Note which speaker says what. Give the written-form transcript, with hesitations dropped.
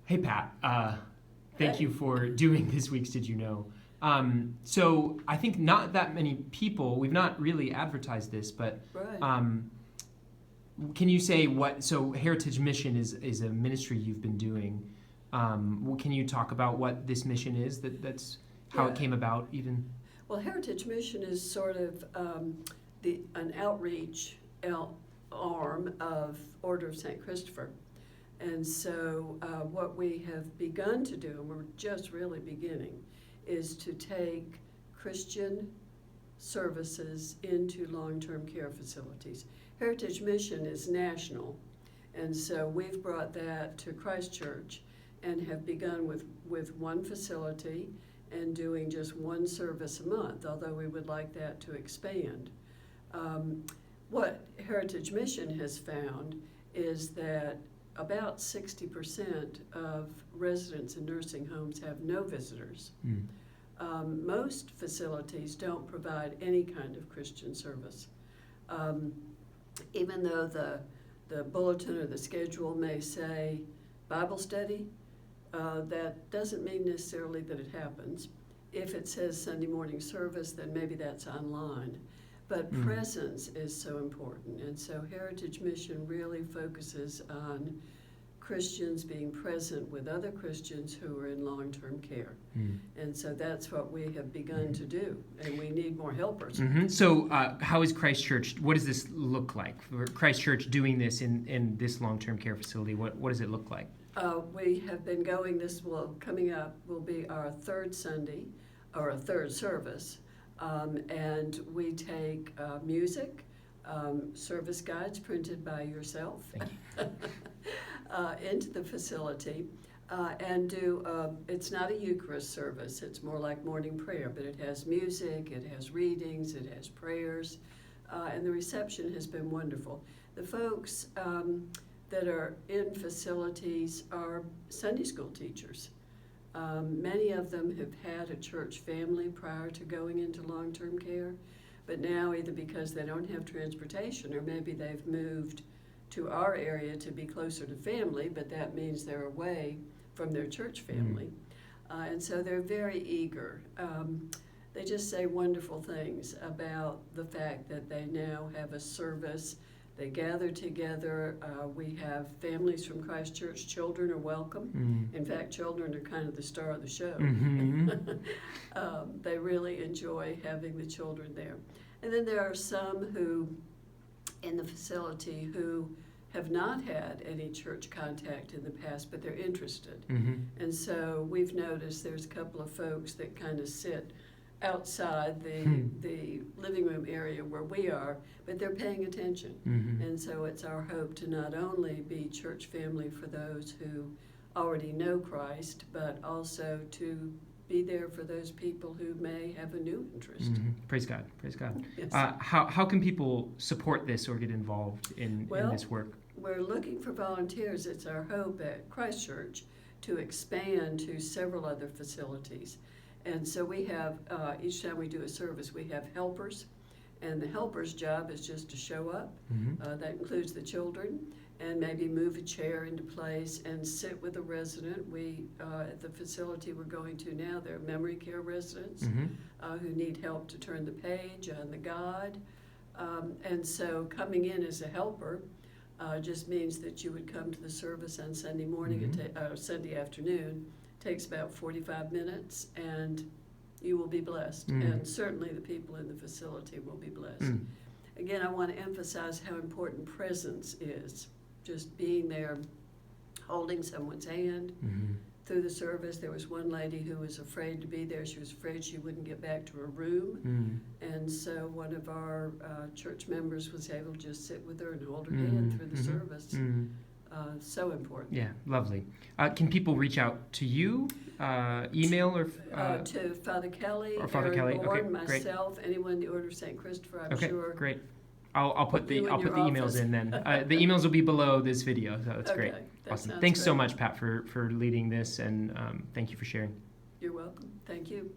Speaker 1: Hey, Pat. Thank you for doing this week's Did You Know? So I think not that many people, we've not really advertised this, but can you say so Heritage Mission is a ministry you've been doing. Can you talk about what this mission is, that's how it came about even?
Speaker 2: Well, Heritage Mission is sort of an outreach arm of Order of St. Christopher. And so what we have begun to do, and we're just really beginning, is to take Christian services into long-term care facilities. Heritage Mission is national, and so we've brought that to Christchurch and have begun with one facility and doing just one service a month, although we would like that to expand. What Heritage Mission has found is that about 60% of residents in nursing homes have no visitors. Most facilities don't provide any kind of Christian service. Even though the bulletin or the schedule may say Bible study, that doesn't mean necessarily that it happens. If it says Sunday morning service, then maybe that's online. But presence is so important, and so Heritage Mission really focuses on Christians being present with other Christians who are in long-term care. And so that's what we have begun to do, and we need more helpers.
Speaker 1: So how is Christchurch, what does this look like? For Christchurch doing this in this long-term care facility, what does it look like?
Speaker 2: We have been going, coming up will be our third Sunday, or a third service, and we take music, service guides printed by yourself into the facility, and it's not a Eucharist service, it's more like morning prayer, but it has music, it has readings, it has prayers, and the reception has been wonderful. The folks that are in facilities are Sunday school teachers. Many of them have had a church family prior to going into long-term care, but now either because they don't have transportation or maybe they've moved to our area to be closer to family, but that means they're away from their church family. And so they're very eager. They just say wonderful things about the fact that they now have a service. They gather together. We have families from Christchurch. Children are welcome. In fact, children are kind of the star of the show. They really enjoy having the children there. And then there are some who, in the facility, who have not had any church contact in the past, but they're interested. And so we've noticed there's a couple of folks that kind of sit outside the living room area where we are, but they're paying attention. And so it's our hope to not only be church family for those who already know Christ, but also to be there for those people who may have a new interest.
Speaker 1: Praise God, praise God.
Speaker 2: Yes.
Speaker 1: How can people support this or get involved in this work?
Speaker 2: We're looking for volunteers. It's our hope at Christchurch to expand to several other facilities. And so we have, each time we do a service, we have helpers, and the helper's job is just to show up. That includes the children, and maybe move a chair into place and sit with a resident. At the facility we're going to now, there are memory care residents who need help to turn the page on the guide. And so coming in as a helper just means that you would come to the service on Sunday morning, Sunday afternoon. Takes about 45 minutes, and you will be blessed. And certainly the people in the facility will be blessed. Again, I want to emphasize how important presence is. Just being there, holding someone's hand through the service. There was one lady who was afraid to be there. She was afraid she wouldn't get back to her room. And so one of our church members was able to just sit with her and hold her hand through the service. So important.
Speaker 1: Yeah, lovely. Can people reach out to you, email or
Speaker 2: to Father Kelly,
Speaker 1: or Father
Speaker 2: Aaron
Speaker 1: Kelly?
Speaker 2: Bourne, myself, anyone in the Order of St. Christopher, I'm sure.
Speaker 1: Great. I'll put the emails in then. The emails will be below this video, so that's great. Awesome. Thanks so much, Pat, for leading this, and thank you for sharing.
Speaker 2: You're welcome. Thank you.